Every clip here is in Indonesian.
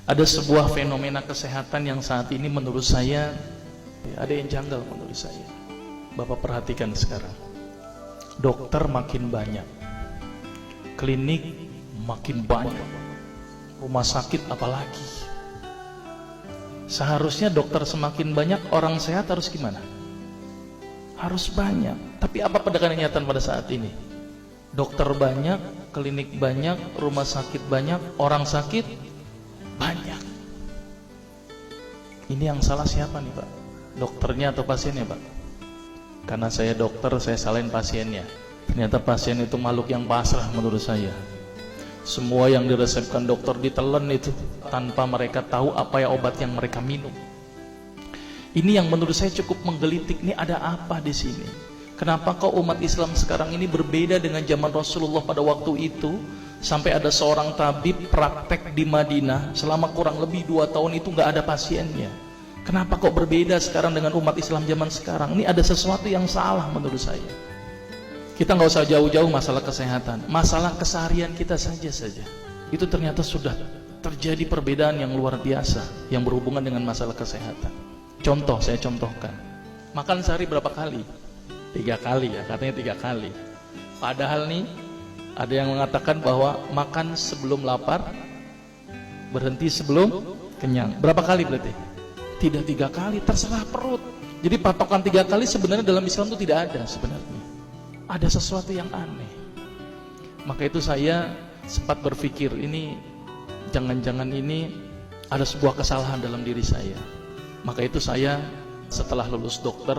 Ada sebuah fenomena kesehatan yang saat ini menurut saya ada yang janggal menurut saya. Bapak perhatikan sekarang. Dokter makin banyak, klinik makin banyak, rumah sakit apalagi. Seharusnya dokter semakin banyak, orang sehat harus gimana? Harus banyak. Tapi apa kenyataan pada saat ini? Dokter banyak, klinik banyak, rumah sakit banyak, orang sakit banyak. Ini yang salah siapa nih Pak? Dokternya atau pasiennya Pak? Karena saya dokter, saya salahin pasiennya. Ternyata pasien itu makhluk yang pasrah menurut saya. Semua yang diresepkan dokter ditelan itu tanpa mereka tahu apa ya obat yang mereka minum. Ini yang menurut saya cukup menggelitik. Nih ada apa di sini? Kenapa kok umat Islam sekarang ini berbeda dengan zaman Rasulullah pada waktu itu? Sampai ada seorang tabib praktek di Madinah selama kurang lebih 2 tahun itu nggak ada pasiennya. Kenapa kok berbeda sekarang dengan umat Islam zaman sekarang? Ini ada sesuatu yang salah menurut saya. Kita nggak usah jauh-jauh masalah kesehatan, masalah keseharian kita saja. Itu ternyata sudah terjadi perbedaan yang luar biasa yang berhubungan dengan masalah kesehatan. Contoh, saya contohkan. Makan sehari berapa kali? 3 kali ya, katanya 3 kali. Padahal nih ada yang mengatakan bahwa makan sebelum lapar, berhenti sebelum kenyang. Berapa kali berarti? Tidak 3 kali, terserah perut. Jadi patokan 3 kali sebenarnya dalam Islam itu tidak ada sebenarnya. Ada sesuatu yang aneh. Maka itu saya sempat berpikir, ini jangan-jangan ini ada sebuah kesalahan dalam diri saya. Maka itu saya setelah lulus dokter,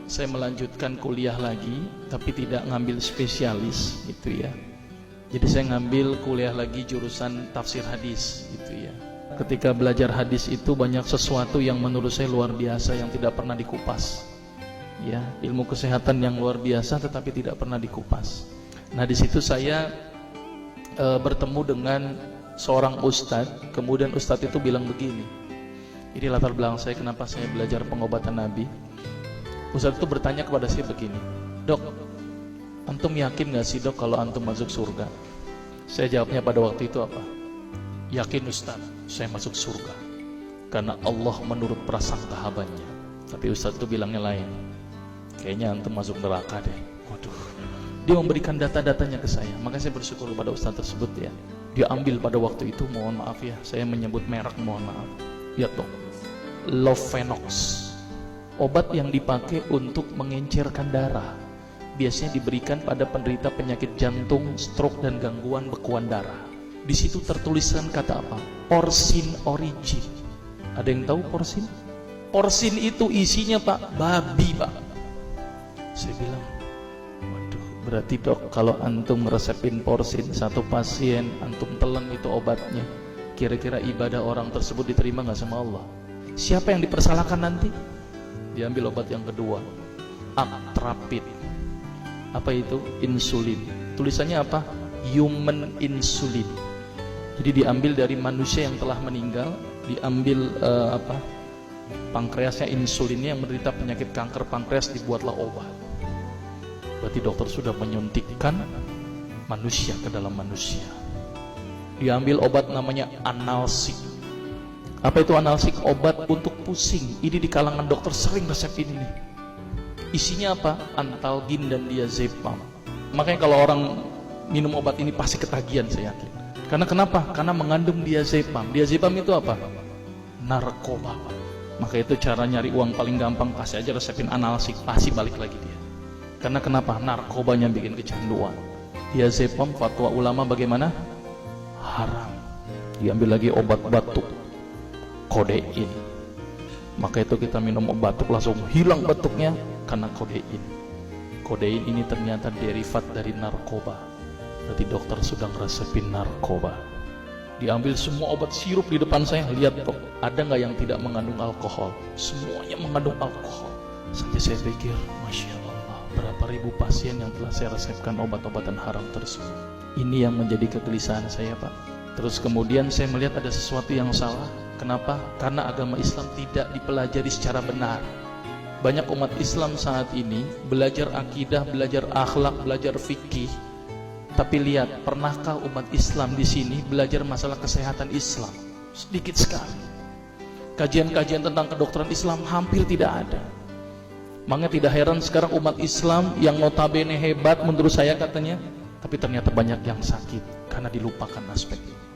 saya melanjutkan kuliah lagi, tapi tidak ngambil spesialis gitu ya. Jadi saya ngambil kuliah lagi jurusan tafsir hadis gitu ya. Ketika belajar hadis itu banyak sesuatu yang menurut saya luar biasa yang tidak pernah dikupas. Ya, ilmu kesehatan yang luar biasa tetapi tidak pernah dikupas. Nah, di situ saya bertemu dengan seorang ustadz. Kemudian ustadz itu bilang begini. Ini latar belakang saya kenapa saya belajar pengobatan Nabi. Ustadz itu bertanya kepada saya begini, "Dok, antum yakin gak sih dok kalau antum masuk surga?" Saya jawabnya pada waktu itu apa? "Yakin Ustadz, saya masuk surga karena Allah menurut prasangka hambanya." Tapi Ustadz itu bilangnya lain. "Kayaknya antum masuk neraka deh." Waduh. Dia memberikan data-datanya ke saya. Maka saya bersyukur kepada Ustadz tersebut ya. Dia ambil pada waktu itu, mohon maaf ya, saya menyebut merek, mohon maaf. Ya dok, Lovenox, obat yang dipakai untuk mengencerkan darah. Biasanya diberikan pada penderita penyakit jantung, stroke dan gangguan bekuan darah. Di situ tertuliskan kata apa? Porsin origin. Ada yang tahu porsin? Porsin itu isinya Pak, babi Pak. Saya bilang, waduh, berarti dok kalau antum resepin porsin satu pasien, antum telan itu obatnya, kira-kira ibadah orang tersebut diterima gak sama Allah? Siapa yang dipersalahkan nanti? Diambil obat yang kedua, Actrapid. Apa itu? Insulin. Tulisannya apa? Human insulin. Jadi diambil dari manusia yang telah meninggal, diambil pankreasnya, insulinnya, yang menderita penyakit kanker pankreas, dibuatlah obat. Berarti dokter sudah menyuntikkan manusia ke dalam manusia. Diambil obat namanya analsik. Apa itu analsik? Obat untuk pusing. Ini di kalangan dokter sering resep ini. Isinya apa? Antalgin dan diazepam. Makanya kalau orang minum obat ini pasti ketagihan, saya yakin. Karena kenapa? Karena mengandung diazepam. Diazepam itu apa? Narkoba. Maka itu cara nyari uang paling gampang, kasih aja resepin analsik, pasti balik lagi dia. Karena kenapa? Narkobanya bikin kecanduan. Diazepam, fatwa ulama bagaimana? Haram. Diambil lagi obat batuk, kodein. Maka itu kita minum obat batuk langsung hilang batuknya karena kodein. Kodein ini ternyata derivat dari narkoba. Berarti dokter sudah ngeresepin narkoba. Diambil semua obat sirup di depan saya, lihat dok, ada nggak yang tidak mengandung alkohol? Semuanya mengandung alkohol. Sampai saya pikir, Masya Allah, berapa ribu pasien yang telah saya resepkan obat-obatan haram tersebut. Ini yang menjadi kegelisahan saya Pak. Terus kemudian saya melihat ada sesuatu yang salah. Kenapa? Karena agama Islam tidak dipelajari secara benar. Banyak umat Islam saat ini belajar akidah, belajar akhlak, belajar fikih. Tapi lihat, pernahkah umat Islam di sini belajar masalah kesehatan Islam? Sedikit sekali. Kajian-kajian tentang kedokteran Islam hampir tidak ada. Makanya tidak heran sekarang umat Islam yang notabene hebat menurut saya katanya, tapi ternyata banyak yang sakit karena dilupakan aspek ini.